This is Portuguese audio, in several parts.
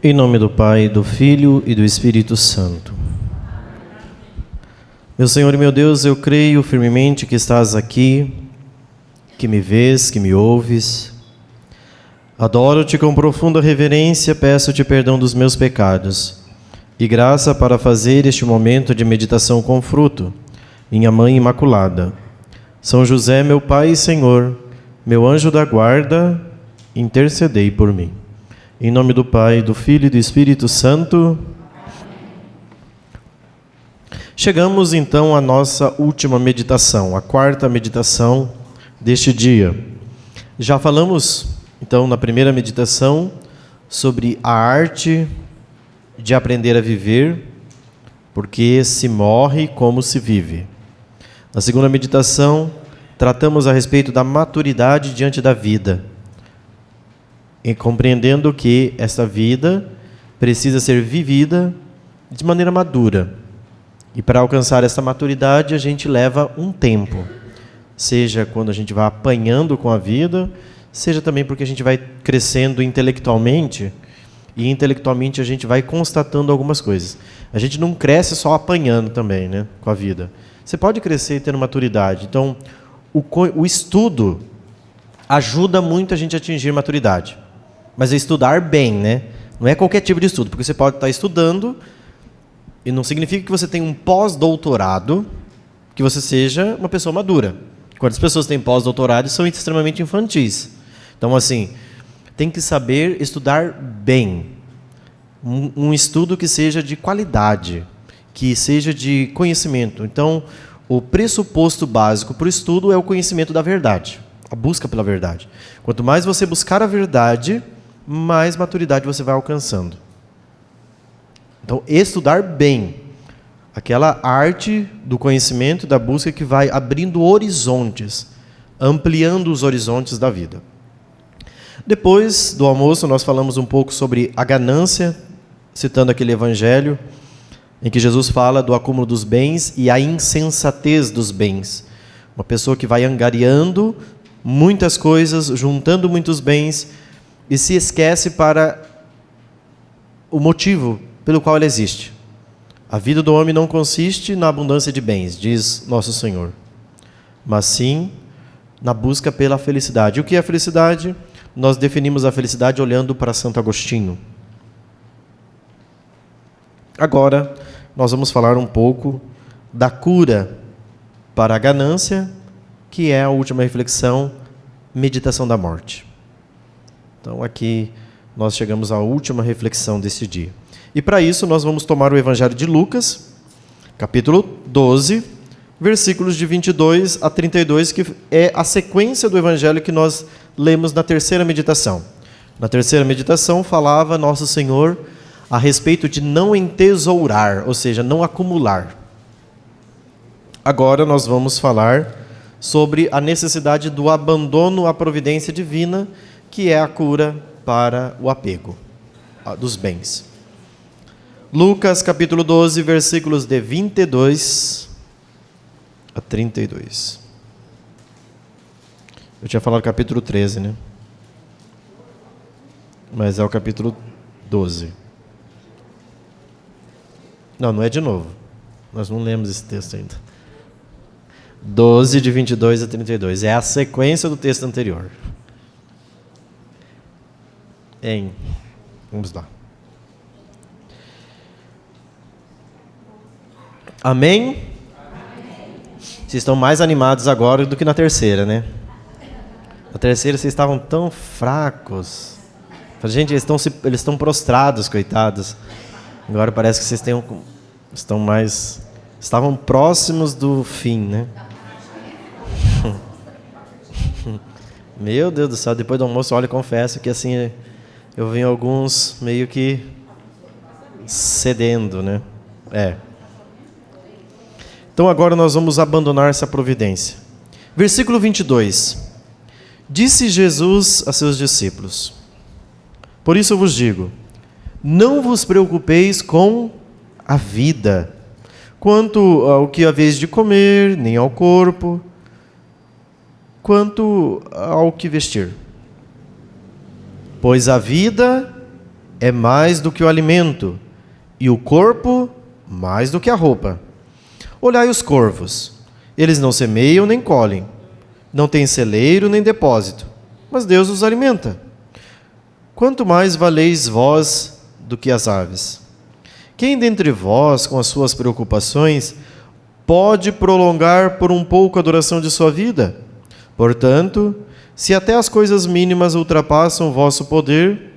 Em nome do Pai, do Filho e do Espírito Santo. Meu Senhor e meu Deus, eu creio firmemente que estás aqui, que me vês, que me ouves. Adoro-te com profunda reverência, peço-te perdão dos meus pecados e graça para fazer este momento de meditação com fruto, minha Mãe Imaculada. São José, meu Pai e Senhor, meu anjo da guarda, intercedei por mim. Em nome do Pai, do Filho e do Espírito Santo. Chegamos então à nossa última meditação, a quarta meditação deste dia. Já falamos então na primeira meditação sobre a arte de aprender a viver, porque se morre como se vive. Na segunda meditação, tratamos a respeito da maturidade diante da vida, e compreendendo que esta vida precisa ser vivida de maneira madura. E para alcançar essa maturidade, a gente leva um tempo. Seja quando a gente vai apanhando com a vida, seja também porque a gente vai crescendo intelectualmente, e intelectualmente a gente vai constatando algumas coisas. A gente não cresce só apanhando também, né, com a vida. Você pode crescer e ter maturidade. Então, o estudo ajuda muito a gente a atingir maturidade. Mas é estudar bem, né? Não é qualquer tipo de estudo, porque você pode estar estudando e não significa que você tem um pós-doutorado, que você seja uma pessoa madura. Quando as pessoas têm pós-doutorado, são extremamente infantis. Então, assim, tem que saber estudar bem. Um estudo que seja de qualidade, que seja de conhecimento. Então, o pressuposto básico para o estudo é o conhecimento da verdade, a busca pela verdade. Quanto mais você buscar a verdade, mais maturidade você vai alcançando. Então, estudar bem, aquela arte do conhecimento, da busca que vai abrindo horizontes, ampliando os horizontes da vida. Depois do almoço, nós falamos um pouco sobre a ganância, citando aquele evangelho em que Jesus fala do acúmulo dos bens e a insensatez dos bens. Uma pessoa que vai angariando muitas coisas, juntando muitos bens, e se esquece para o motivo pelo qual ela existe. A vida do homem não consiste na abundância de bens, diz nosso Senhor, mas sim na busca pela felicidade. E o que é a felicidade? Nós definimos a felicidade olhando para Santo Agostinho. Agora, nós vamos falar um pouco da cura para a ganância, que é a última reflexão, meditação da morte. Então, aqui nós chegamos à última reflexão desse dia. E para isso, nós vamos tomar o Evangelho de Lucas, capítulo 12, versículos de 22 a 32, que é a sequência do Evangelho que nós lemos na terceira meditação. Na terceira meditação, falava Nosso Senhor a respeito de não entesourar, ou seja, não acumular. Agora nós vamos falar sobre a necessidade do abandono à providência divina, que é a cura para o apego dos bens. Lucas capítulo 12, versículos de 22 a 32. Eu tinha falado capítulo 13, né? Mas é o capítulo 12. Não é de novo. Nós não lemos esse texto ainda. 12, de 22 a 32. É a sequência do texto anterior. Vamos lá. Amém? Vocês estão mais animados agora do que na terceira, né? Na terceira vocês estavam tão fracos. Gente, eles estão prostrados, coitados. Agora parece que vocês estavam próximos do fim, né? Meu Deus do céu, depois do almoço, olha, confesso que assim, eu vi alguns meio que cedendo, né? Então agora nós vamos abandonar essa providência. Versículo 22. Disse Jesus a seus discípulos: por isso eu vos digo, não vos preocupeis com a vida, quanto ao que haveis de comer, nem ao corpo, quanto ao que vestir. Pois a vida é mais do que o alimento, e o corpo mais do que a roupa. Olhai os corvos, eles não semeiam nem colhem, não têm celeiro nem depósito, mas Deus os alimenta. Quanto mais valeis vós do que as aves? Quem dentre vós, com as suas preocupações, pode prolongar por um pouco a duração de sua vida? Portanto, se até as coisas mínimas ultrapassam o vosso poder,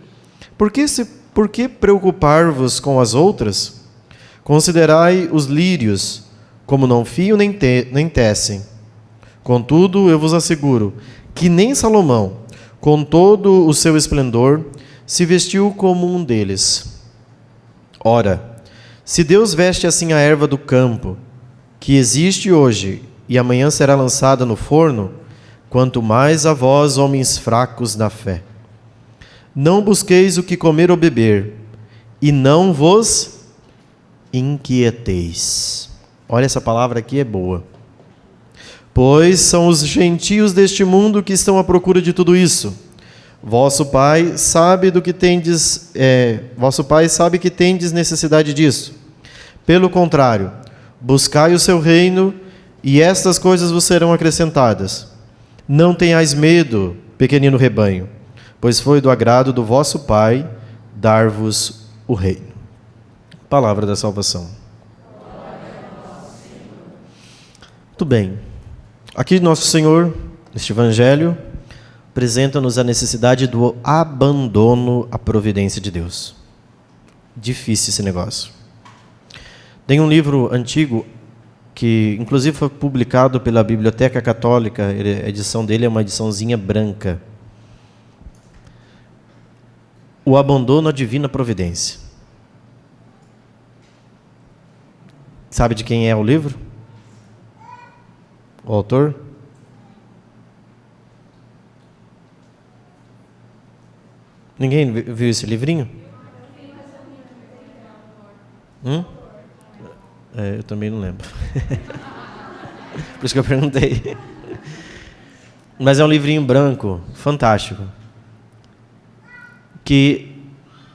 por que preocupar-vos com as outras? Considerai os lírios, como não fiam nem tecem. Contudo, eu vos asseguro que nem Salomão, com todo o seu esplendor, se vestiu como um deles. Ora, se Deus veste assim a erva do campo, que existe hoje e amanhã será lançada no forno, quanto mais a vós, homens fracos na fé. Não busqueis o que comer ou beber, e não vos inquieteis. Olha, essa palavra aqui é boa. Pois são os gentios deste mundo que estão à procura de tudo isso. Vosso Pai sabe do que tendes, vosso Pai sabe que tendes necessidade disso. Pelo contrário, buscai o seu reino, e estas coisas vos serão acrescentadas. Não tenhais medo, pequenino rebanho, pois foi do agrado do vosso Pai dar-vos o reino. Palavra da salvação. Muito bem. Aqui nosso Senhor, neste Evangelho, apresenta-nos a necessidade do abandono à providência de Deus. Difícil esse negócio. Tem um livro antigo que, inclusive, foi publicado pela Biblioteca Católica. A edição dele é uma ediçãozinha branca. O abandono à divina providência. Sabe de quem é o livro? O autor? Ninguém viu esse livrinho? Eu também não lembro. Por isso que eu perguntei. Mas é um livrinho branco, fantástico, que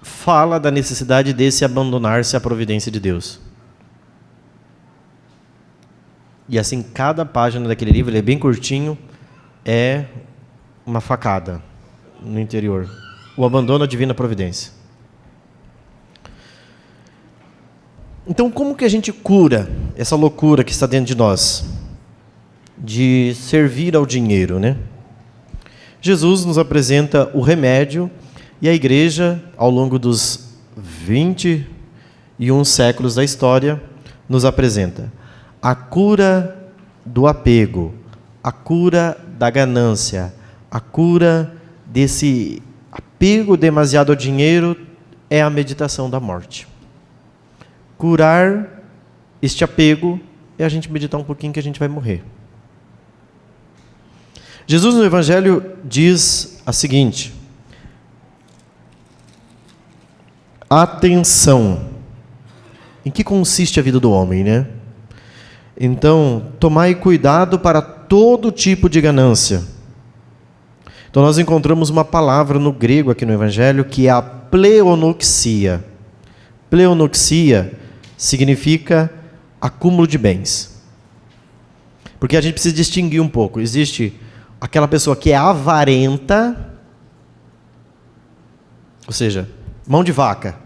fala da necessidade desse abandonar-se à providência de Deus. E assim, cada página daquele livro, ele é bem curtinho, é uma facada no interior. O abandono à divina providência. Então, como que a gente cura essa loucura que está dentro de nós? De servir ao dinheiro, né? Jesus nos apresenta o remédio, e a igreja, ao longo dos 21 séculos da história, nos apresenta a cura do apego, a cura da ganância, a cura desse apego demasiado ao dinheiro é a meditação da morte. Curar este apego é a gente meditar um pouquinho que a gente vai morrer. Jesus no Evangelho diz a seguinte: atenção. Em que consiste a vida do homem, né? Então, tomai cuidado para todo tipo de ganância. Então, nós encontramos uma palavra no grego aqui no Evangelho que é a pleonoxia. Pleonoxia significa acúmulo de bens. Porque a gente precisa distinguir um pouco. Existe aquela pessoa que é avarenta, ou seja, mão de vaca.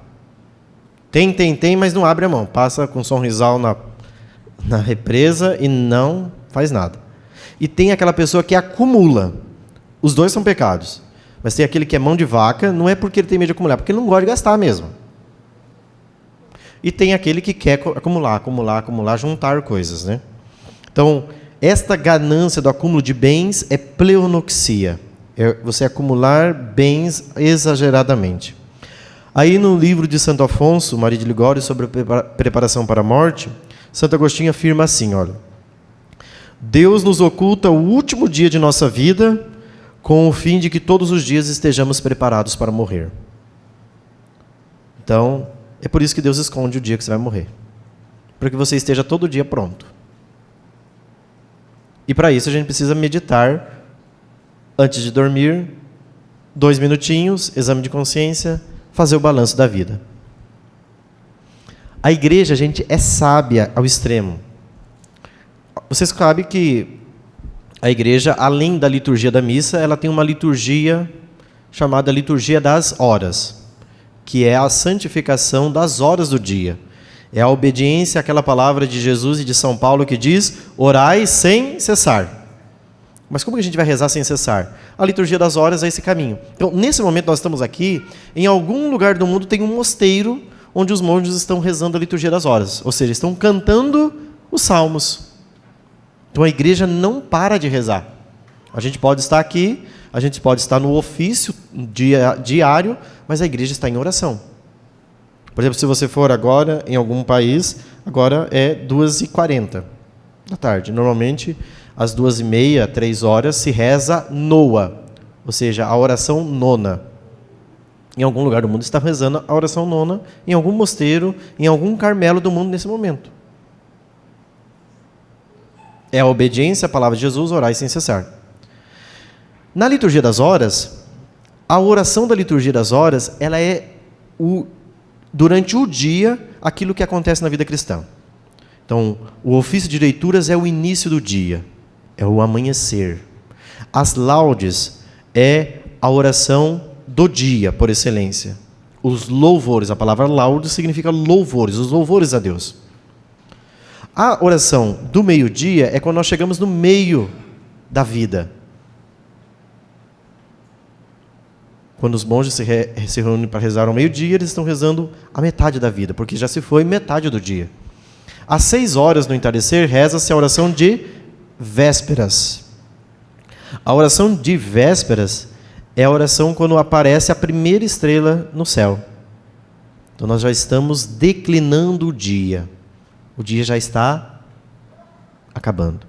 Tem, mas não abre a mão. Passa com um sorrisal na represa e não faz nada. E tem aquela pessoa que acumula. Os dois são pecados. Mas tem aquele que é mão de vaca, não é porque ele tem medo de acumular, porque ele não gosta de gastar mesmo. E tem aquele que quer acumular, juntar coisas, né? Então, esta ganância do acúmulo de bens é pleonoxia. É você acumular bens exageradamente. Aí no livro de Santo Afonso, Maria de Ligório, sobre a preparação para a morte, Santo Agostinho afirma assim, olha: Deus nos oculta o último dia de nossa vida com o fim de que todos os dias estejamos preparados para morrer. Então, é por isso que Deus esconde o dia que você vai morrer. Para que você esteja todo dia pronto. E para isso a gente precisa meditar antes de dormir, 2 minutinhos, exame de consciência, fazer o balanço da vida. A igreja, gente, é sábia ao extremo. Vocês sabem que a igreja, além da liturgia da missa, ela tem uma liturgia chamada liturgia das horas, que é a santificação das horas do dia. É a obediência àquela palavra de Jesus e de São Paulo que diz: orai sem cessar. Mas como que a gente vai rezar sem cessar? A liturgia das horas é esse caminho. Então, nesse momento nós estamos aqui, em algum lugar do mundo tem um mosteiro onde os monges estão rezando a liturgia das horas, ou seja, estão cantando os salmos. Então a igreja não para de rezar. A gente pode estar aqui, a gente pode estar no ofício diário, mas a igreja está em oração. Por exemplo, se você for agora em algum país, agora é 2h40 da tarde. Normalmente, às 2h30, 3h, se reza noa, ou seja, a oração nona. Em algum lugar do mundo está rezando a oração nona, em algum mosteiro, em algum Carmelo do mundo nesse momento. É a obediência à palavra de Jesus, orai sem cessar. Na liturgia das horas, a oração da liturgia das horas, ela é durante o dia aquilo que acontece na vida cristã. Então, o ofício de leituras é o início do dia, é o amanhecer. As laudes é a oração do dia, por excelência. Os louvores, a palavra laude significa louvores, os louvores a Deus. A oração do meio-dia é quando nós chegamos no meio da vida. Quando os monges se reúnem para rezar ao meio-dia, eles estão rezando a metade da vida, porque já se foi metade do dia. Às 6h no entardecer, reza-se a oração de vésperas. A oração de vésperas é a oração quando aparece a primeira estrela no céu. Então nós já estamos declinando o dia. O dia já está acabando.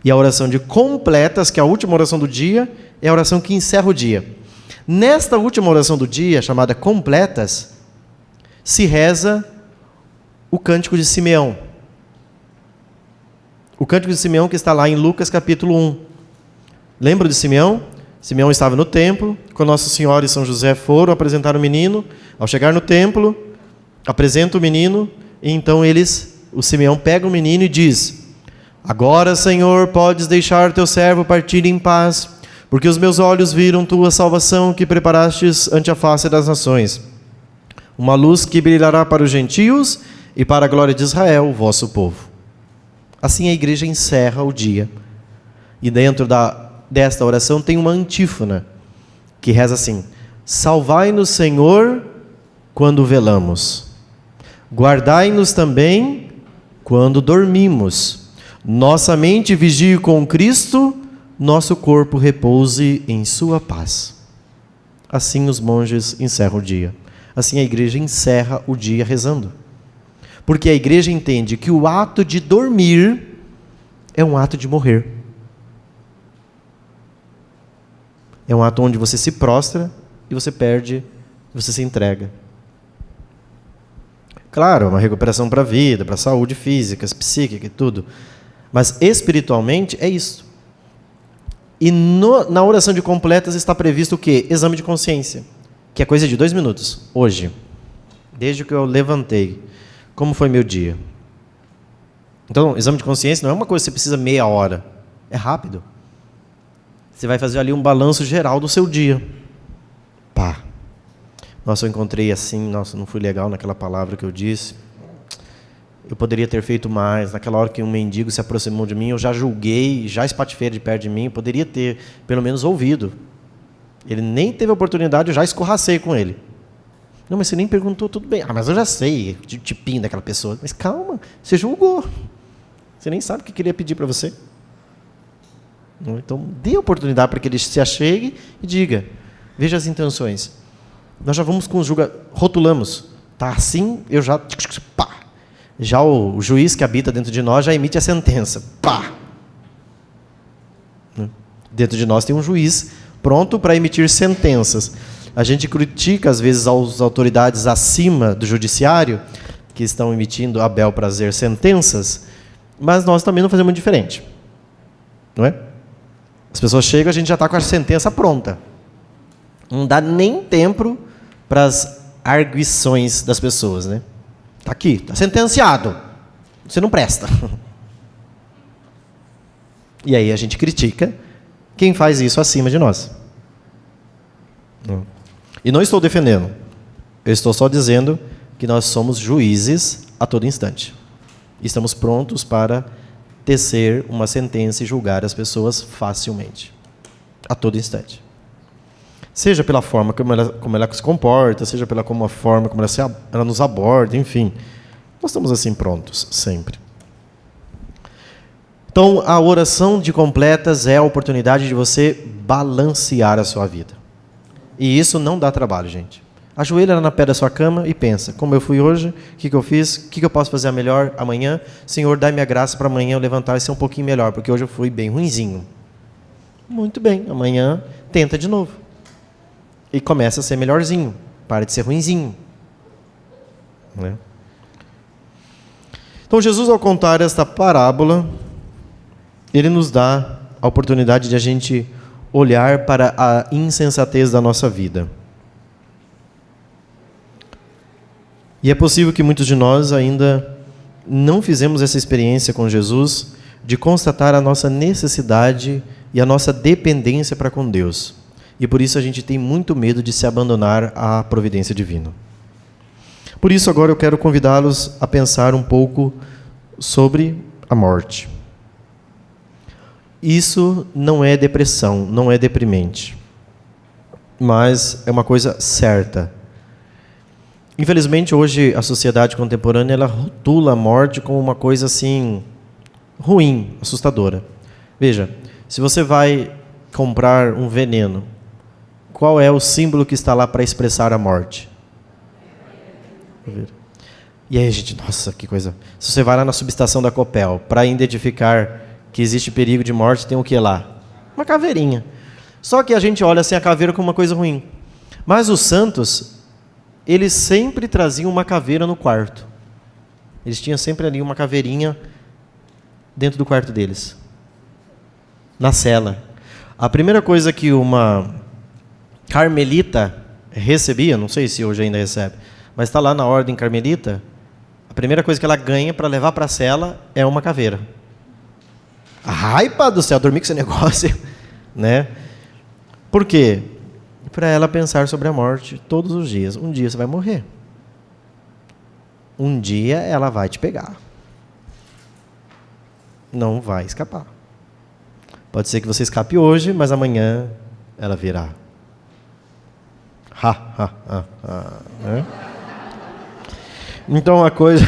E a oração de completas, que é a última oração do dia, é a oração que encerra o dia. Nesta última oração do dia, chamada completas, se reza o cântico de Simeão. O cântico de Simeão que está lá em Lucas capítulo 1. Lembra de Simeão? Simeão estava no templo, quando Nossa Senhora e São José foram apresentar o menino. Ao chegar no templo, apresenta o menino, e então o Simeão pega o menino e diz: agora, Senhor, podes deixar teu servo partir em paz, porque os meus olhos viram tua salvação que preparastes ante a face das nações, uma luz que brilhará para os gentios e para a glória de Israel, vosso povo. Assim a igreja encerra o dia. E dentro desta oração tem uma antífona, que reza assim: salvai-nos, Senhor, quando velamos. Guardai-nos também quando dormimos. Nossa mente vigie com Cristo, nosso corpo repouse em sua paz. Assim os monges encerram o dia. Assim a igreja encerra o dia rezando. Porque a igreja entende que o ato de dormir é um ato de morrer. É um ato onde você se prostra e você perde, você se entrega. Claro, é uma recuperação para a vida, para a saúde física, psíquica e tudo. Mas espiritualmente é isso. E na oração de completas está previsto o quê? Exame de consciência, que é coisa de 2 minutos, hoje. Desde que eu levantei. Como foi meu dia? Então, exame de consciência não é uma coisa que você precisa meia hora. É rápido. Você vai fazer ali um balanço geral do seu dia. Pá. Nossa, eu encontrei assim, nossa, não fui legal naquela palavra que eu disse. Eu poderia ter feito mais. Naquela hora que um mendigo se aproximou de mim, eu já julguei, já espatifei de perto de mim. Eu poderia ter, pelo menos, ouvido. Ele nem teve a oportunidade, eu já escorracei com ele. Não, mas você nem perguntou, tudo bem. Ah, mas eu já sei, tipinho daquela pessoa. Mas calma, você julgou. Você nem sabe o que queria pedir para você. Então, dê a oportunidade para que ele se achegue e diga. Veja as intenções. Nós já vamos com os rotulamos. Tá assim, eu já... Pá. Já o juiz que habita dentro de nós já emite a sentença. Pá. Dentro de nós tem um juiz pronto para emitir sentenças. A gente critica, às vezes, as autoridades acima do judiciário, que estão emitindo a bel prazer sentenças, mas nós também não fazemos diferente. Não é? As pessoas chegam, a gente já está com a sentença pronta. Não dá nem tempo para as arguições das pessoas, né? Está aqui, está sentenciado. Você não presta. E aí a gente critica quem faz isso acima de nós. E não estou defendendo. Eu estou só dizendo que nós somos juízes a todo instante. Estamos prontos para tecer uma sentença e julgar as pessoas facilmente. A todo instante. Seja pela forma como ela se comporta, seja pela forma como ela nos aborda, enfim. Nós estamos assim prontos, sempre. Então, a oração de completas é a oportunidade de você balancear a sua vida. E isso não dá trabalho, gente. Ajoelha na pé da sua cama e pensa, como eu fui hoje, o que eu fiz, o que eu posso fazer melhor amanhã? Senhor, dá-me a graça para amanhã eu levantar e ser um pouquinho melhor, porque hoje eu fui bem ruinzinho. Muito bem, amanhã tenta de novo. E começa a ser melhorzinho, para de ser ruinzinho. Né? Então, Jesus, ao contar esta parábola, ele nos dá a oportunidade de a gente olhar para a insensatez da nossa vida. E é possível que muitos de nós ainda não fizemos essa experiência com Jesus de constatar a nossa necessidade e a nossa dependência para com Deus. E por isso a gente tem muito medo de se abandonar à providência divina. Por isso agora eu quero convidá-los a pensar um pouco sobre a morte. Isso não é depressão, não é deprimente, mas é uma coisa certa. Infelizmente, hoje, a sociedade contemporânea ela rotula a morte como uma coisa assim, ruim, assustadora. Veja, se você vai comprar um veneno, qual é o símbolo que está lá para expressar a morte? E aí, gente, nossa, que coisa. Se você vai lá na subestação da Copel, para identificar que existe perigo de morte, tem o que lá? Uma caveirinha. Só que a gente olha assim a caveira como uma coisa ruim. Mas os santos, eles sempre traziam uma caveira no quarto. Eles tinham sempre ali uma caveirinha dentro do quarto deles. Na cela. A primeira coisa que uma carmelita recebia, não sei se hoje ainda recebe, mas está lá na ordem carmelita, a primeira coisa que ela ganha para levar para a cela é uma caveira. Ai, pai do céu, dormir com esse negócio, né? Por quê? Para ela pensar sobre a morte todos os dias. Um dia você vai morrer. Um dia ela vai te pegar. Não vai escapar. Pode ser que você escape hoje, mas amanhã ela virá. Né? Então a coisa...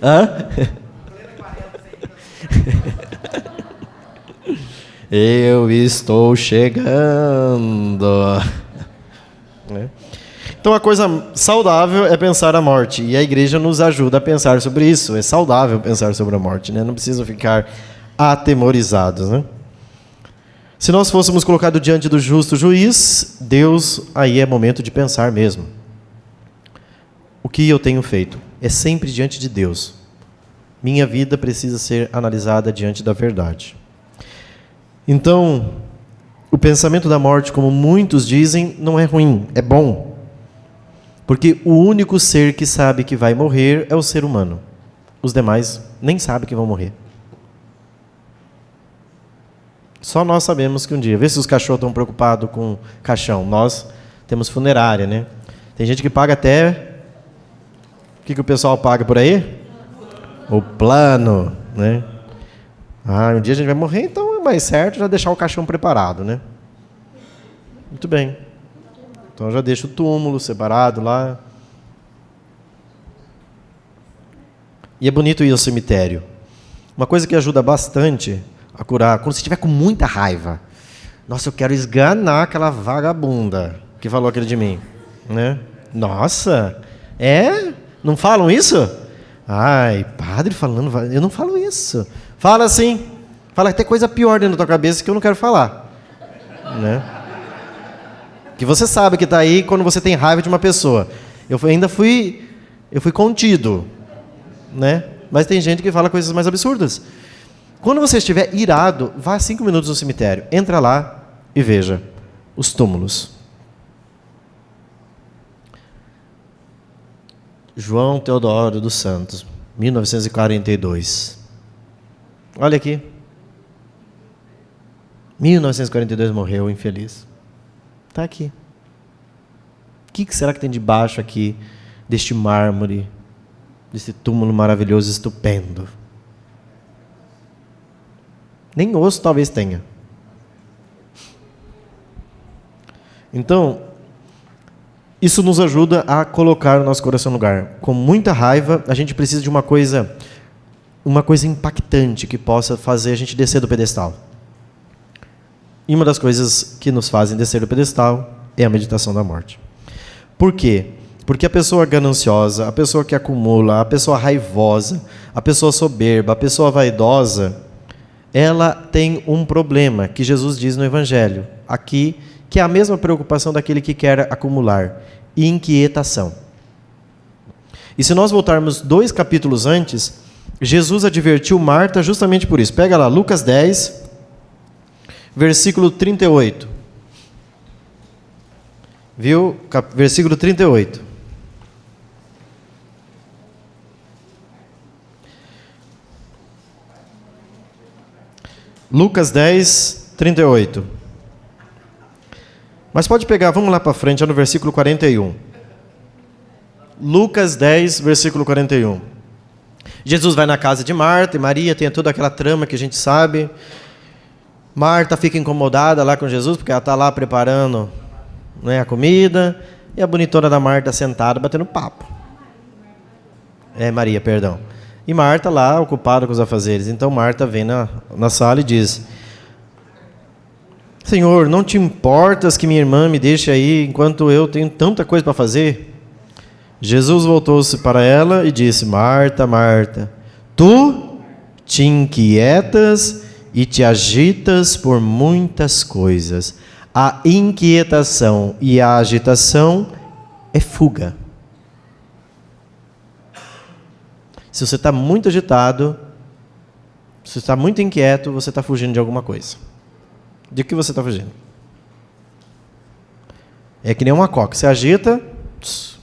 Hã? Eu estou chegando. Então a coisa saudável é pensar a morte. E a igreja nos ajuda a pensar sobre isso. É saudável pensar sobre a morte, né? Não precisa ficar atemorizados, né? Se nós fôssemos colocados diante do justo juiz, Deus, aí é momento de pensar mesmo. O que eu tenho feito? É sempre diante de Deus. Minha vida precisa ser analisada diante da verdade. Então, o pensamento da morte, como muitos dizem, não é ruim, é bom. Porque o único ser que sabe que vai morrer é o ser humano. Os demais nem sabem que vão morrer. Só nós sabemos que um dia... Vê se os cachorros estão preocupados com caixão. Nós temos funerária, né? Tem gente que paga até... O que o pessoal paga por aí? O plano, né? Um dia a gente vai morrer, então é mais certo já deixar o caixão preparado, né? Muito bem. Então já deixa o túmulo separado lá. E é bonito ir ao cemitério. Uma coisa que ajuda bastante a curar, quando você estiver com muita raiva. Nossa, eu quero esganar aquela vagabunda que falou aquilo de mim, né? Nossa, não falam isso? Ai, padre falando, eu não falo isso. Fala assim, fala até coisa pior dentro da tua cabeça que eu não quero falar, né? Que você sabe que está aí quando você tem raiva de uma pessoa. Eu fui contido, né? Mas tem gente que fala coisas mais absurdas. Quando você estiver irado, vá 5 minutos no cemitério, entra lá e veja os túmulos. João Teodoro dos Santos, 1942. Olha aqui. 1942 morreu, infeliz. Está aqui. O que será que tem debaixo aqui deste mármore, desse túmulo maravilhoso, estupendo? Nem osso talvez tenha. Então, isso nos ajuda a colocar o nosso coração no lugar. Com muita raiva, a gente precisa de uma coisa impactante que possa fazer a gente descer do pedestal. E uma das coisas que nos fazem descer do pedestal é a meditação da morte. Por quê? Porque a pessoa gananciosa, a pessoa que acumula, a pessoa raivosa, a pessoa soberba, a pessoa vaidosa, ela tem um problema que Jesus diz no Evangelho, aqui, que é a mesma preocupação daquele que quer acumular, inquietação. E se nós voltarmos 2 capítulos antes, Jesus advertiu Marta justamente por isso. Pega lá, Lucas 10, versículo 38. Viu? Versículo 38. Lucas 10, 38. Mas pode pegar, vamos lá para frente, é no versículo 41. Lucas 10, versículo 41. Jesus vai na casa de Marta e Maria, tem toda aquela trama que a gente sabe. Marta fica incomodada lá com Jesus, porque ela está lá preparando, né, a comida, e a bonitona da Marta sentada, batendo papo. Maria, perdão. E Marta lá, ocupada com os afazeres. Então Marta vem na sala e diz: Senhor, não te importas que minha irmã me deixe aí enquanto eu tenho tanta coisa para fazer? Jesus voltou-se para ela e disse: Marta, Marta, tu te inquietas e te agitas por muitas coisas. A inquietação e a agitação é fuga. Se você está muito agitado, se você está muito inquieto, você está fugindo de alguma coisa. De que você está fugindo? É que nem uma coca. Você agita,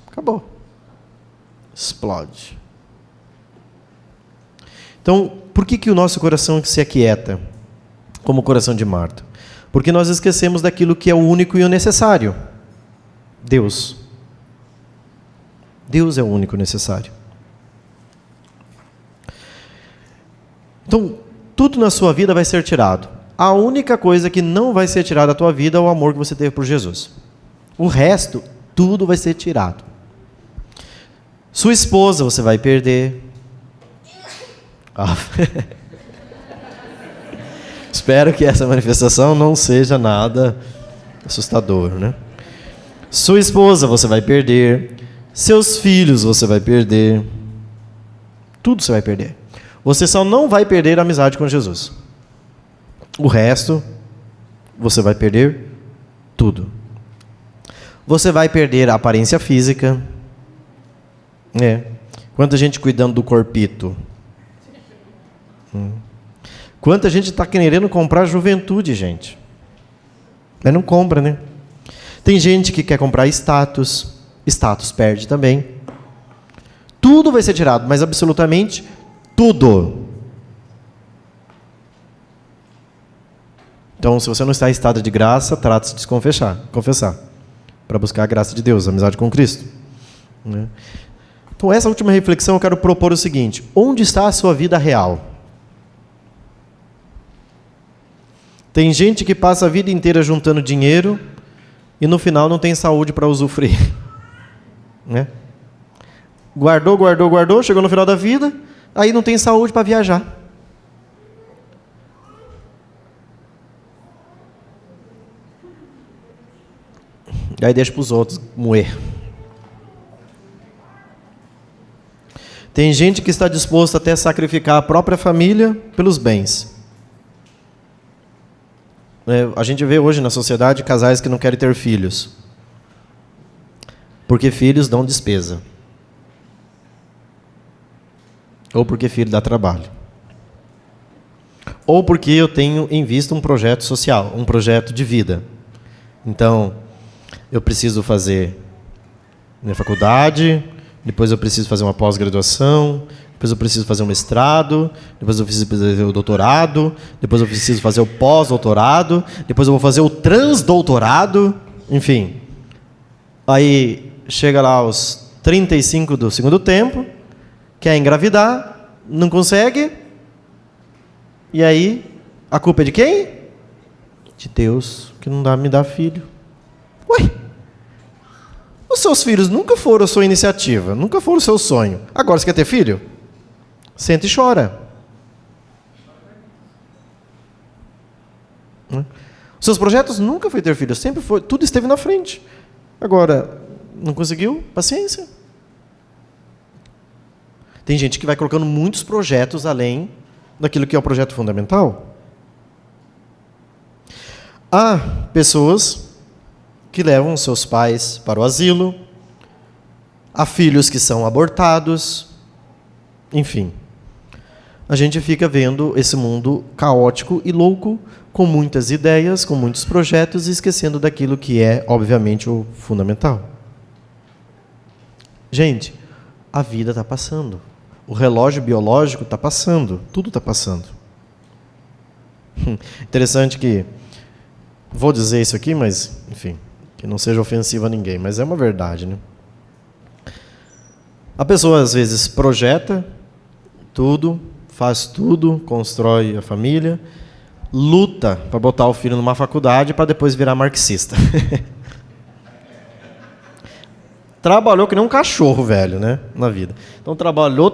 acabou. Explode. Então, por que o nosso coração se aquieta, como o coração de Marta? Porque nós esquecemos daquilo que é o único e o necessário. Deus. Deus é o único e necessário. Então, tudo na sua vida vai ser tirado. A única coisa que não vai ser tirada da tua vida é o amor que você teve por Jesus. O resto, tudo vai ser tirado. Sua esposa você vai perder. Espero que essa manifestação não seja nada assustador, né? Sua esposa você vai perder. Seus filhos você vai perder. Tudo você vai perder. Você só não vai perder a amizade com Jesus. O resto, você vai perder tudo. Você vai perder a aparência física. Quanta gente cuidando do corpito. Quanta gente está querendo comprar juventude, gente. Mas não compra, né? Tem gente que quer comprar status. Status perde também. Tudo vai ser tirado, mas absolutamente tudo. Então, se você não está em estado de graça, trate-se de confessar, para buscar a graça de Deus, a amizade com Cristo. Então, essa última reflexão eu quero propor o seguinte: onde está a sua vida real? Tem gente que passa a vida inteira juntando dinheiro e no final não tem saúde para usufruir. Guardou, chegou no final da vida, aí não tem saúde para viajar. E aí deixa para os outros moer. Tem gente que está disposta até a sacrificar a própria família pelos bens. A gente vê hoje na sociedade casais que não querem ter filhos. Porque filhos dão despesa. Ou porque filho dá trabalho. Ou porque eu tenho em vista um projeto social, um projeto de vida. Então, eu preciso fazer minha faculdade, depois eu preciso fazer uma pós-graduação, depois eu preciso fazer um mestrado, depois eu preciso fazer o doutorado, depois eu preciso fazer o pós-doutorado, depois eu vou fazer o transdoutorado, enfim. Aí chega lá aos 35 do segundo tempo, quer engravidar, não consegue, e aí a culpa é de quem? De Deus, que não me dá filho. Ué, os seus filhos nunca foram a sua iniciativa, nunca foram o seu sonho. Agora você quer ter filho? Senta e chora. Os seus projetos nunca foi ter filho, sempre foi, tudo esteve na frente. Agora, não conseguiu? Paciência. Tem gente que vai colocando muitos projetos além daquilo que é o projeto fundamental. Há pessoas que levam seus pais para o asilo, há filhos que são abortados, enfim. A gente fica vendo esse mundo caótico e louco, com muitas ideias, com muitos projetos, e esquecendo daquilo que é, obviamente, o fundamental. Gente, a vida está passando. O relógio biológico está passando. Tudo está passando. Interessante que... Vou dizer isso aqui, mas, enfim, que não seja ofensivo a ninguém, mas é uma verdade, né? A pessoa, às vezes, projeta tudo, faz tudo, constrói a família, luta para botar o filho numa faculdade para depois virar marxista. Trabalhou que nem um cachorro velho, né, na vida. Então trabalhou.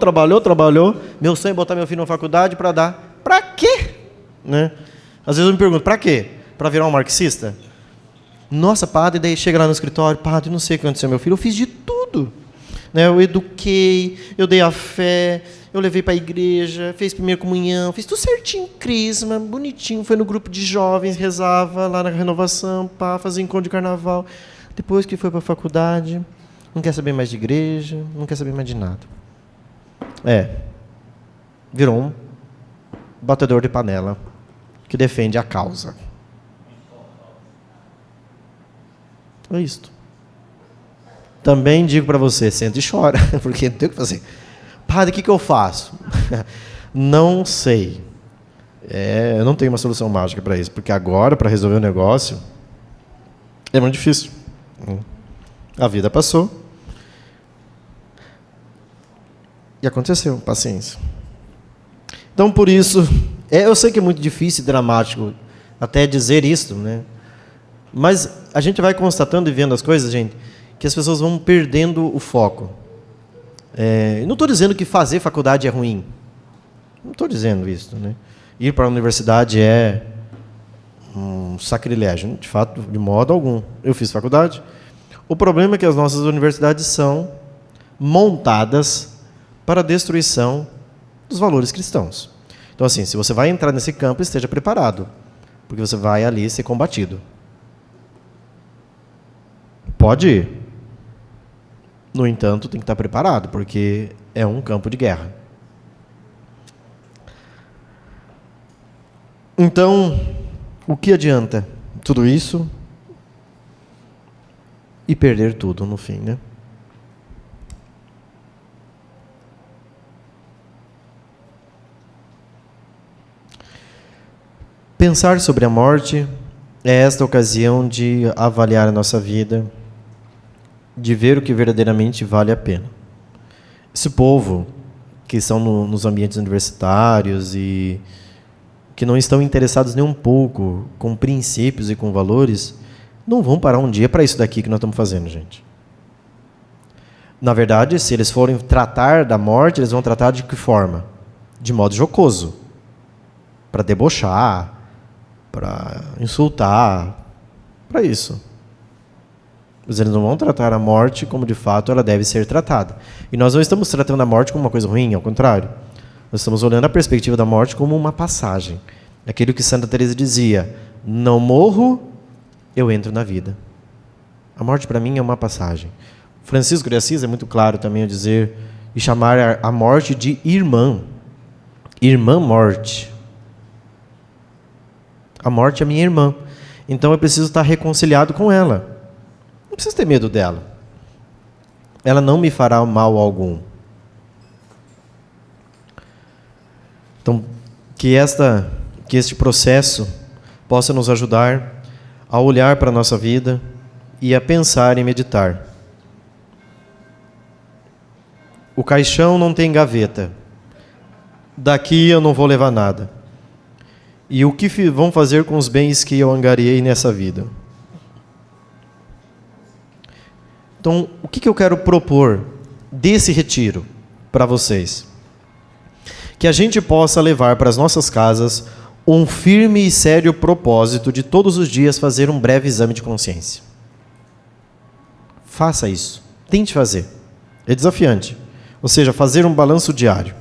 Meu sonho é botar meu filho na faculdade para dar. Para quê? Né? Às vezes eu me pergunto, para quê? Para virar um marxista? Nossa, padre, daí chega lá no escritório, padre, não sei o que aconteceu com meu filho, eu fiz de tudo. Né? Eu eduquei, eu dei a fé, eu levei para a igreja, fez primeira comunhão, fiz tudo certinho, crisma, bonitinho, foi no grupo de jovens, rezava lá na renovação, fazia encontro de carnaval. Depois que foi para a faculdade, não quer saber mais de igreja, não quer saber mais de nada. Virou um batedor de panela que defende a causa. É isto. Também digo para você, senta e chora, porque não tem o que fazer. Padre, o que eu faço? Não sei. Eu não tenho uma solução mágica para isso, porque agora, para resolver o negócio, é muito difícil. A vida passou. E aconteceu, paciência. Então, por isso, eu sei que é muito difícil e dramático até dizer isso, né? Mas a gente vai constatando e vendo as coisas, gente, que as pessoas vão perdendo o foco. Não estou dizendo que fazer faculdade é ruim. Não estou dizendo isso, né? Ir para a universidade é um sacrilégio, de fato, de modo algum. Eu fiz faculdade. O problema é que as nossas universidades são montadas para a destruição dos valores cristãos. Então, assim, se você vai entrar nesse campo, esteja preparado, porque você vai ali ser combatido. Pode ir. No entanto, tem que estar preparado, porque é um campo de guerra. Então, o que adianta tudo isso e perder tudo no fim, né? Pensar sobre a morte é esta ocasião de avaliar a nossa vida, de ver o que verdadeiramente vale a pena. Esse povo que estão nos ambientes universitários e que não estão interessados nem um pouco com princípios e com valores, não vão parar um dia para isso daqui que nós estamos fazendo, gente. Na verdade, se eles forem tratar da morte, eles vão tratar de que forma? De modo jocoso, para debochar, para insultar, para isso. Mas eles não vão tratar a morte como de fato ela deve ser tratada. E nós não estamos tratando a morte como uma coisa ruim, ao contrário. Nós estamos olhando a perspectiva da morte como uma passagem. Aquilo que Santa Teresa dizia, não morro, eu entro na vida. A morte para mim é uma passagem. Francisco de Assis é muito claro também a dizer e chamar a morte de irmã. Irmã morte. A morte é minha irmã. Então eu preciso estar reconciliado com ela. Não precisa ter medo dela. ela não me fará mal algum. Então, que este processo possa nos ajudar a olhar para a nossa vida e a pensar e meditar. O caixão não tem gaveta. Daqui eu não vou levar nada. E o que vão fazer com os bens que eu angariei nessa vida? Então, o que eu quero propor desse retiro para vocês? Que a gente possa levar para as nossas casas um firme e sério propósito de todos os dias fazer um breve exame de consciência. Faça isso. Tente fazer. É desafiante. Ou seja, fazer um balanço diário.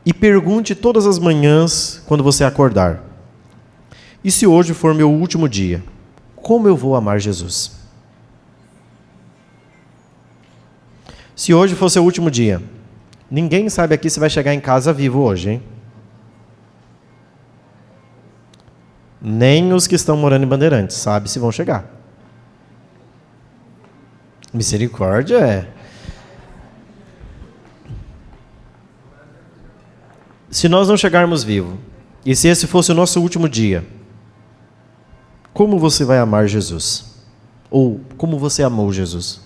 E pergunte todas as manhãs, quando você acordar: e se hoje for meu último dia, como eu vou amar Jesus? Se hoje for seu último dia, ninguém sabe aqui se vai chegar em casa vivo hoje, hein? Nem os que estão morando em Bandeirantes sabem se vão chegar. Misericórdia é. Se nós não chegarmos vivos, e se esse fosse o nosso último dia, como você vai amar Jesus? Ou como você amou Jesus?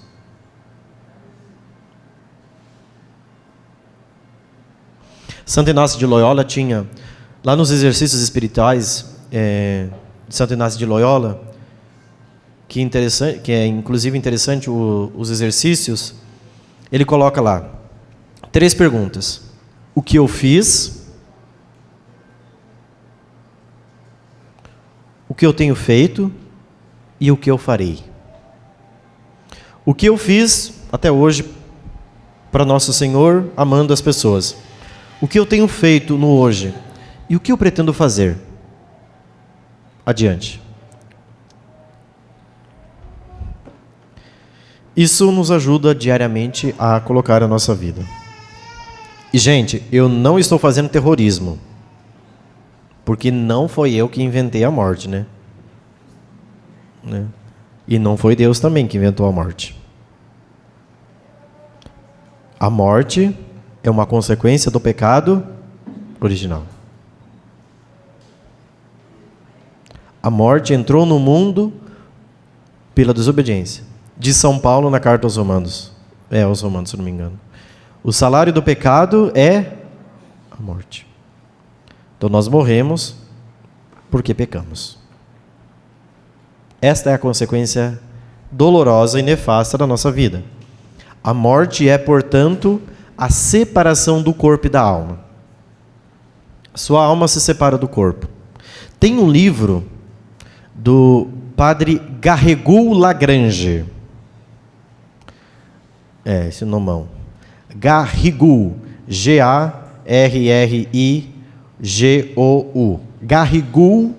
Santo Inácio de Loyola tinha, lá nos exercícios espirituais de Santo Inácio de Loyola, que é inclusive interessante os exercícios, ele coloca lá 3 perguntas. O que eu fiz? O que eu tenho feito? E o que eu farei? O que eu fiz até hoje para Nosso Senhor, amando as pessoas. O que eu tenho feito no hoje? E o que eu pretendo fazer? Adiante. Isso nos ajuda diariamente a colocar a nossa vida. E, gente, eu não estou fazendo terrorismo, porque não foi eu que inventei a morte, né? E não foi Deus também que inventou a morte. A morte é uma consequência do pecado original. A morte entrou no mundo pela desobediência. Diz São Paulo na carta aos Romanos. Aos Romanos, se não me engano. O salário do pecado é a morte. Então nós morremos porque pecamos. Esta é a consequência dolorosa e nefasta da nossa vida. A morte é, portanto, a separação do corpo e da alma. Sua alma se separa do corpo. Tem um livro do padre Garrigou Lagrange. Esse nomão. Garrigou. G-A-R-R-I-G-O-U. Garrigou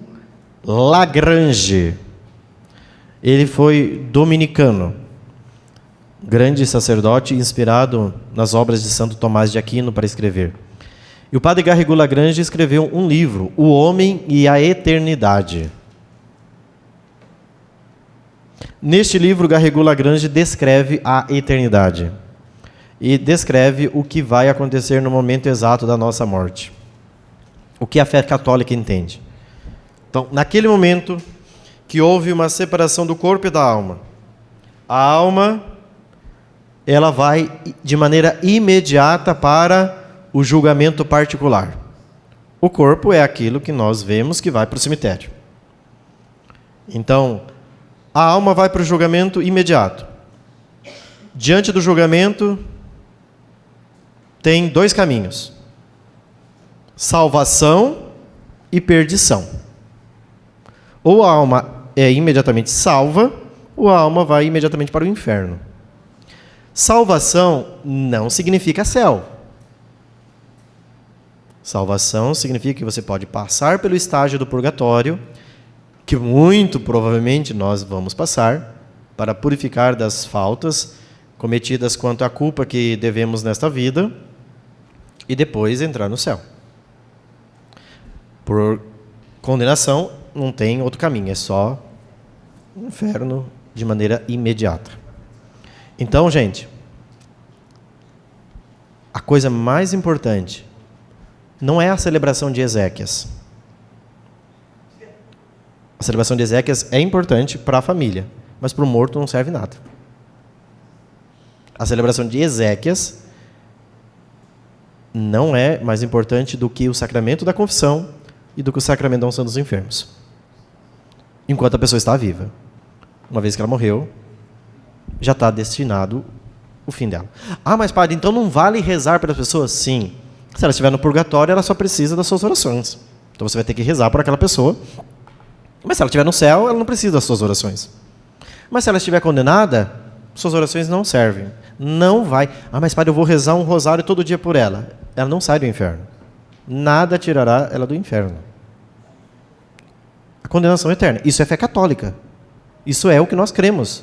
Lagrange. Ele foi dominicano, grande sacerdote inspirado nas obras de Santo Tomás de Aquino para escrever. E o padre Garrigou Lagrange escreveu um livro, O Homem e a Eternidade. Neste livro, Garrigou Lagrange descreve a eternidade e descreve o que vai acontecer no momento exato da nossa morte. O que a fé católica entende. Então, naquele momento que houve uma separação do corpo e da alma, a alma ela vai de maneira imediata para o julgamento particular. O corpo é aquilo que nós vemos que vai para o cemitério. Então, a alma vai para o julgamento imediato. Diante do julgamento, tem 2 caminhos: salvação e perdição. Ou a alma é imediatamente salva, ou a alma vai imediatamente para o inferno. Salvação não significa céu. Salvação significa que você pode passar pelo estágio do purgatório, que muito provavelmente nós vamos passar, para purificar das faltas cometidas quanto à culpa que devemos nesta vida, e depois entrar no céu. Por condenação, não tem outro caminho, é só inferno de maneira imediata. Então, gente, a coisa mais importante não é a celebração de Ezequias. A celebração de Ezequias é importante para a família, mas para o morto não serve nada. A celebração de Ezequias não é mais importante do que o sacramento da confissão e do que o sacramento da unção dos enfermos. Enquanto a pessoa está viva. Uma vez que ela morreu, já está destinado o fim dela. Ah, mas padre, então não vale rezar pelas pessoas? Sim. Se ela estiver no purgatório, ela só precisa das suas orações. Então você vai ter que rezar por aquela pessoa. Mas se ela estiver no céu, ela não precisa das suas orações. Mas se ela estiver condenada, suas orações não servem. Não vai. Ah, mas padre, eu vou rezar um rosário todo dia por ela. Ela não sai do inferno. Nada tirará ela do inferno. A condenação eterna. Isso é fé católica. Isso é o que nós cremos.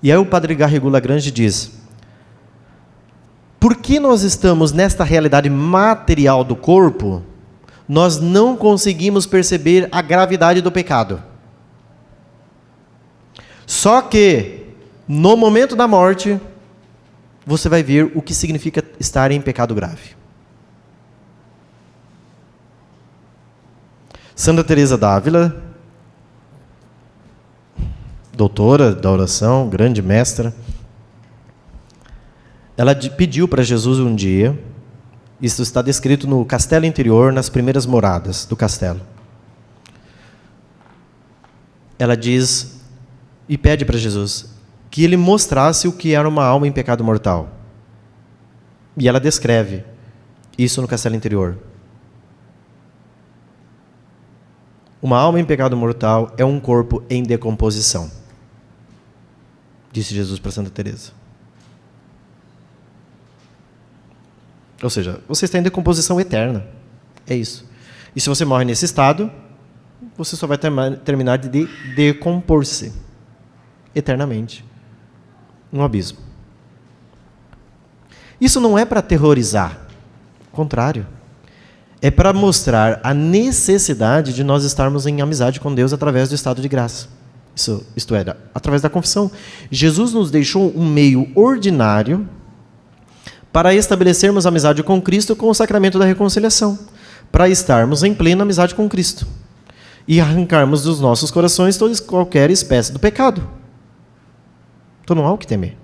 E aí o padre Garrigou Lagrange diz: por que nós estamos nesta realidade material do corpo, nós não conseguimos perceber a gravidade do pecado. Só que, no momento da morte, você vai ver o que significa estar em pecado grave. Santa Teresa d'Ávila, doutora da oração, grande mestra, ela pediu para Jesus um dia, isso está descrito no castelo interior, nas primeiras moradas do castelo. Ela diz e pede para Jesus que ele mostrasse o que era uma alma em pecado mortal. E ela descreve isso no castelo interior. Uma alma em pecado mortal é um corpo em decomposição, disse Jesus para Santa Teresa. Ou seja, você está em decomposição eterna. É isso. E se você morre nesse estado, você só vai terminar de decompor-se eternamente no abismo. Isso não é para aterrorizar. Ao contrário. É para mostrar a necessidade de nós estarmos em amizade com Deus através do estado de graça. Isto é, através da confissão. Jesus nos deixou um meio ordinário para estabelecermos amizade com Cristo com o sacramento da reconciliação, para estarmos em plena amizade com Cristo e arrancarmos dos nossos corações toda qualquer espécie do pecado. Então não há o que temer.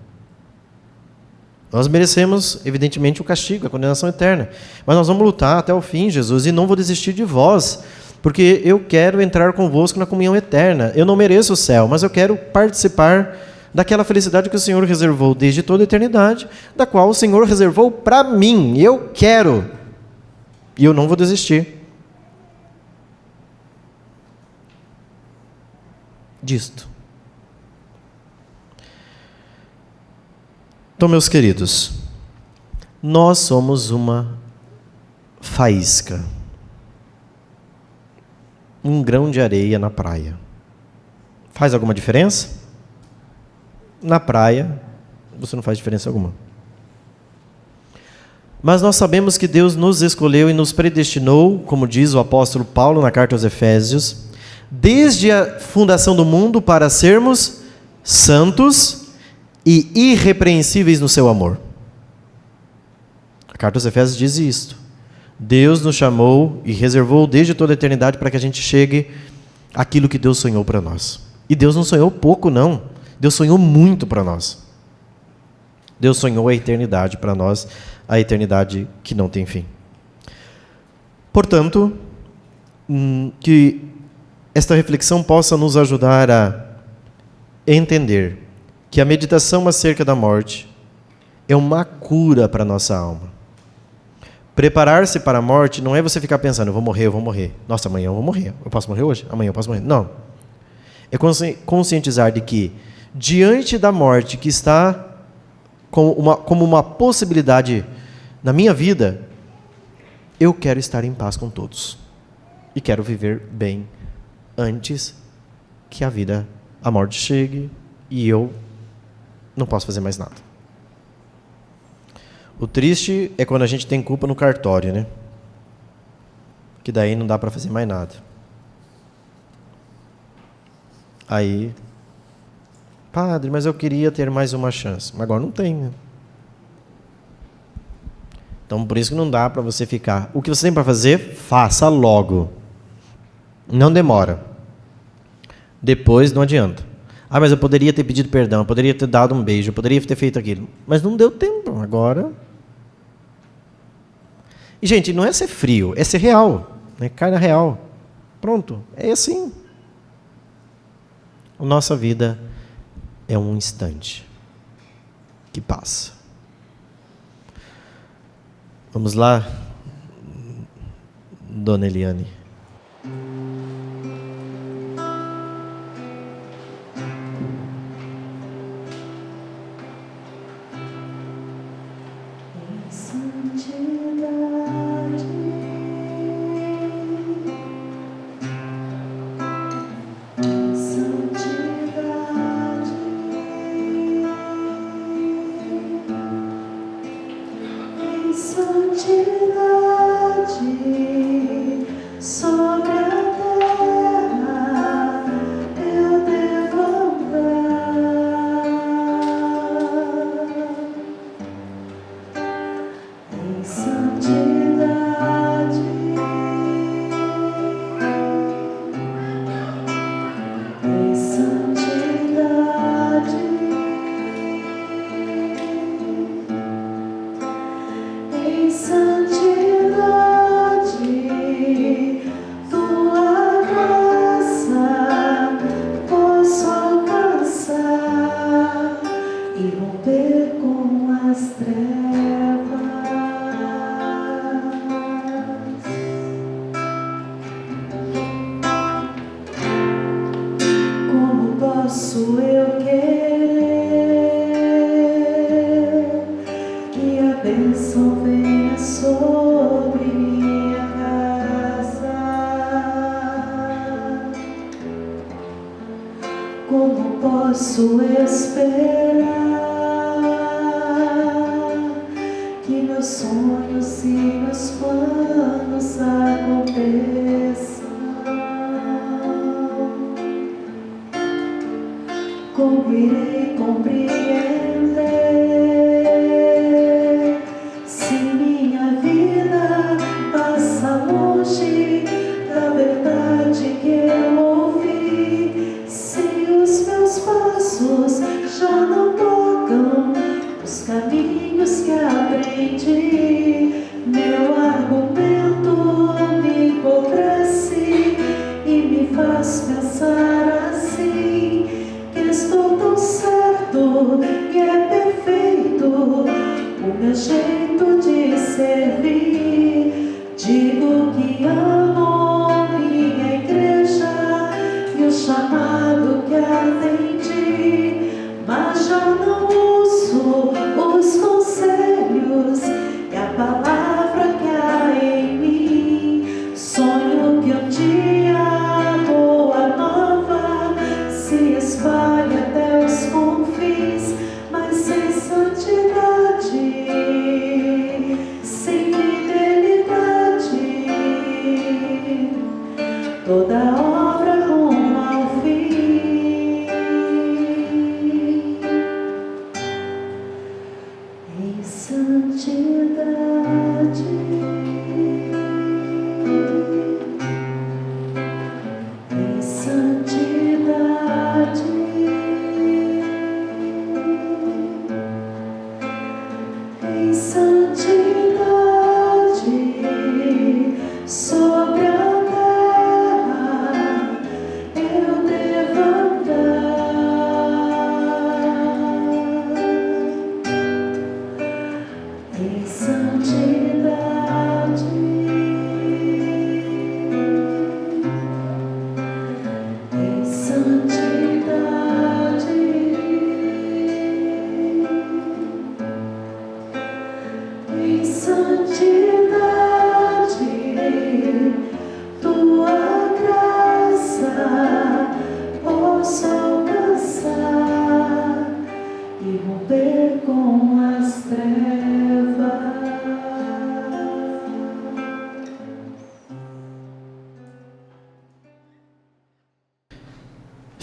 Nós merecemos, evidentemente, o castigo, a condenação eterna, mas nós vamos lutar até o fim, Jesus, e não vou desistir de vós, porque eu quero entrar convosco na comunhão eterna. Eu não mereço o céu, mas eu quero participar daquela felicidade que o Senhor reservou desde toda a eternidade, da qual o Senhor reservou para mim. Eu quero. E eu não vou desistir disto. Então, meus queridos, nós somos uma faísca, um grão de areia na praia. Faz alguma diferença? Na praia, você não faz diferença alguma. Mas nós sabemos que Deus nos escolheu e nos predestinou, como diz o apóstolo Paulo na carta aos Efésios, desde a fundação do mundo para sermos santos e irrepreensíveis no seu amor. A carta aos Efésios diz isto. Deus nos chamou e reservou desde toda a eternidade para que a gente chegue àquilo que Deus sonhou para nós. E Deus não sonhou pouco, não. Deus sonhou muito para nós. Deus sonhou a eternidade para nós, a eternidade que não tem fim. Portanto, que esta reflexão possa nos ajudar a entender que a meditação acerca da morte é uma cura para a nossa alma. Preparar-se para a morte não é você ficar pensando, eu vou morrer. Nossa, amanhã eu vou morrer. Eu posso morrer hoje? Amanhã eu posso morrer. Não. É conscientizar de que, diante da morte que está como uma possibilidade na minha vida, eu quero estar em paz com todos. E quero viver bem antes que a morte chegue e eu não posso fazer mais nada. O triste é quando a gente tem culpa no cartório, né? Que daí não dá para fazer mais nada. Aí, padre, mas eu queria ter mais uma chance. Mas agora não tem, né? Então, por isso que não dá para você ficar. O que você tem para fazer, faça logo. Não demora. Depois não adianta. Ah, mas eu poderia ter pedido perdão, eu poderia ter dado um beijo, eu poderia ter feito aquilo. Mas não deu tempo. Agora... E, gente, não é ser frio, é ser real. Né? Cai na real. Pronto. É assim. A nossa vida é um instante que passa. Vamos lá, Dona Eliane.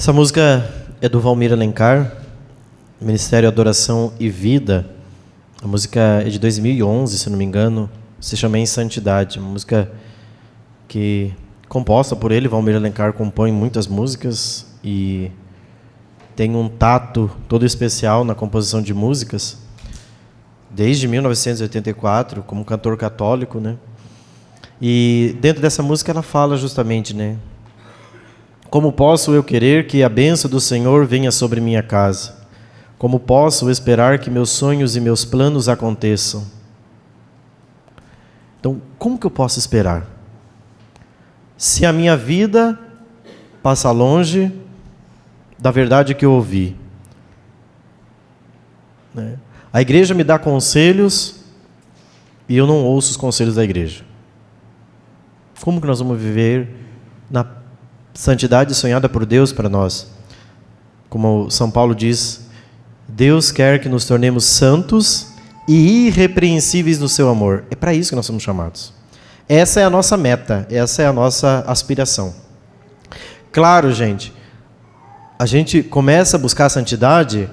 Essa música é do Valmir Alencar, Ministério Adoração e Vida. A música é de 2011, se não me engano, se chama Em Santidade. Uma música que, composta por ele, Valmir Alencar compõe muitas músicas e tem um tato todo especial na composição de músicas, desde 1984, como cantor católico, né? E dentro dessa música ela fala justamente, né? Como posso eu querer que a bênção do Senhor venha sobre minha casa? Como posso esperar que meus sonhos e meus planos aconteçam? Então, como que eu posso esperar? Se a minha vida passa longe da verdade que eu ouvi, né? A igreja me dá conselhos e eu não ouço os conselhos da igreja. Como que nós vamos viver na santidade sonhada por Deus para nós? Como São Paulo diz, Deus quer que nos tornemos santos e irrepreensíveis no seu amor. É para isso que nós somos chamados. Essa é a nossa meta, essa é a nossa aspiração. Claro, gente, a gente começa a buscar a santidade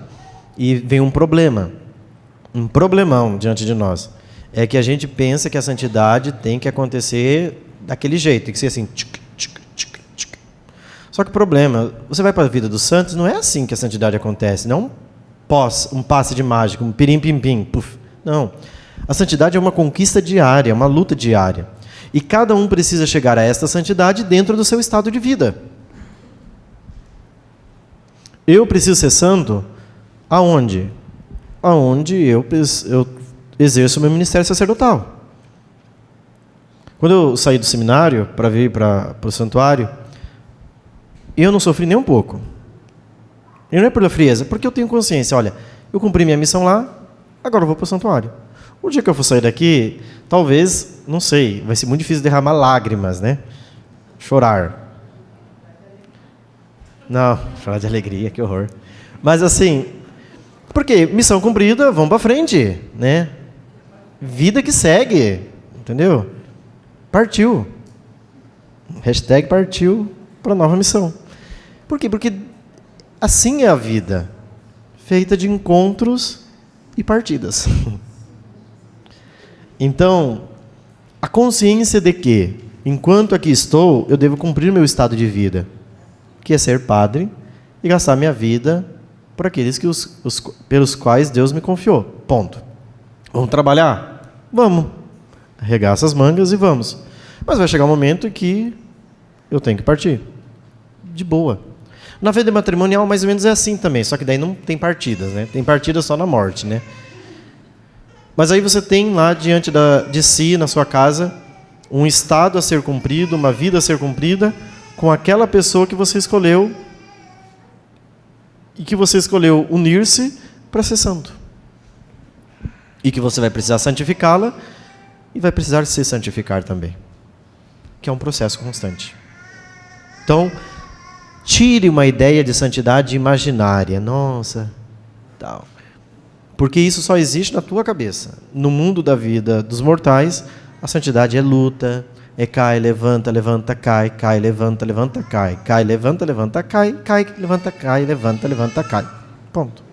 e vem um problemão diante de nós. É que a gente pensa que a santidade tem que acontecer daquele jeito, tem que ser assim. Só que o problema, você vai para a vida dos santos, não é assim que a santidade acontece, não um passe de mágica, um pirim-pim-pim, puf. Não. A santidade é uma conquista diária, uma luta diária. E cada um precisa chegar a esta santidade dentro do seu estado de vida. Eu preciso ser santo aonde? Aonde eu exerço o meu ministério sacerdotal. Quando eu saí do seminário para vir para o santuário, eu não sofri nem um pouco. E não é pela frieza, porque eu tenho consciência. Olha, eu cumpri minha missão lá, agora eu vou para o santuário. O dia que eu for sair daqui, talvez, não sei, vai ser muito difícil derramar lágrimas, né? Chorar. Não, chorar de alegria, que horror. Mas assim, porque missão cumprida, vamos para frente, né? Vida que segue, entendeu? Partiu. Hashtag partiu para a nova missão. Por quê? Porque assim é a vida, feita de encontros e partidas. Então, a consciência de que, enquanto aqui estou, eu devo cumprir meu estado de vida, que é ser padre e gastar minha vida por aqueles que pelos quais Deus me confiou. Ponto. Vamos trabalhar? Vamos. Arregaça as mangas e vamos. Mas vai chegar um momento em que eu tenho que partir. De boa. Na vida matrimonial, mais ou menos é assim também, só que daí não tem partidas, né? Tem partidas só na morte, né? Mas aí você tem lá diante de si, na sua casa, um estado a ser cumprido, uma vida a ser cumprida, com aquela pessoa que você escolheu e que você escolheu unir-se para ser santo. E que você vai precisar santificá-la e vai precisar se santificar também. Que é um processo constante. Então, tire uma ideia de santidade imaginária. Nossa, tal. Porque isso só existe na tua cabeça. No mundo da vida dos mortais, a santidade é luta, é cai, levanta, levanta, cai, cai, levanta, levanta, cai, cai, levanta, levanta, cai, cai, levanta, cai, levanta, levanta, cai. Ponto.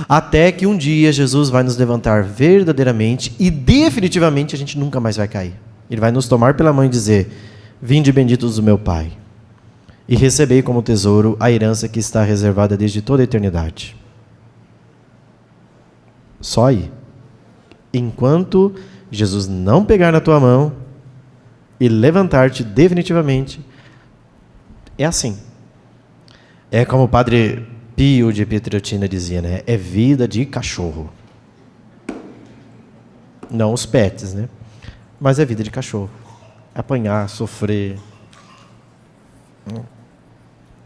Até que um dia Jesus vai nos levantar verdadeiramente e definitivamente a gente nunca mais vai cair. Ele vai nos tomar pela mão e dizer: vinde benditos do meu Pai, e recebei como tesouro a herança que está reservada desde toda a eternidade. Só aí. Enquanto Jesus não pegar na tua mão e levantar-te definitivamente, é assim. É como o Padre Pio de Pietrelcina dizia, né? É vida de cachorro. Não os pets, né? Mas é vida de cachorro. Apanhar, sofrer.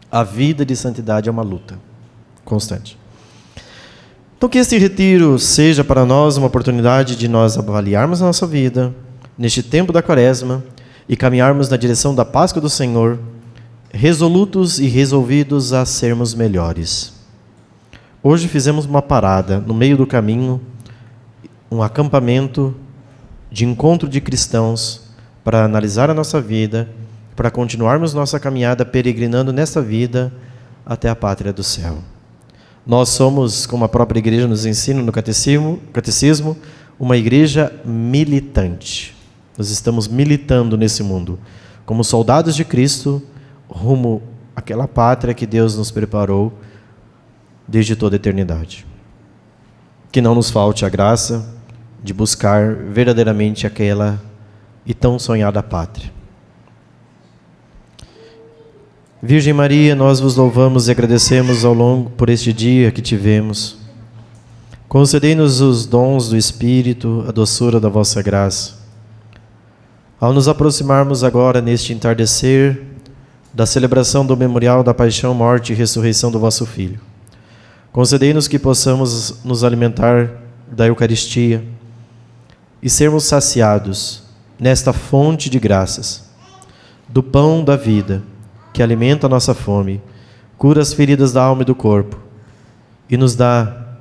A vida de santidade é uma luta constante. Então que este retiro seja para nós uma oportunidade de nós avaliarmos a nossa vida neste tempo da Quaresma e caminharmos na direção da Páscoa do Senhor, resolutos e resolvidos a sermos melhores. Hoje fizemos uma parada no meio do caminho, um acampamento de encontro de cristãos para analisar a nossa vida para continuarmos nossa caminhada peregrinando nesta vida até a pátria do céu. Nós somos, como a própria igreja nos ensina no catecismo, uma igreja militante. Nós estamos militando nesse mundo, como soldados de Cristo, rumo àquela pátria que Deus nos preparou desde toda a eternidade. Que não nos falte a graça de buscar verdadeiramente aquela e tão sonhada pátria. Virgem Maria, nós vos louvamos e agradecemos ao longo por este dia que tivemos. Concedei-nos os dons do Espírito, a doçura da vossa graça. Ao nos aproximarmos agora neste entardecer da celebração do memorial da paixão, morte e ressurreição do vosso Filho, concedei-nos que possamos nos alimentar da Eucaristia e sermos saciados nesta fonte de graças, do pão da vida, que alimenta a nossa fome, cura as feridas da alma e do corpo e nos dá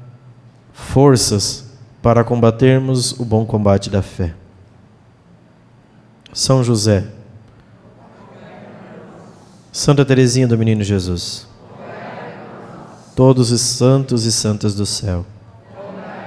forças para combatermos o bom combate da fé. São José, Santa Teresinha do Menino Jesus, todos os santos e santas do céu,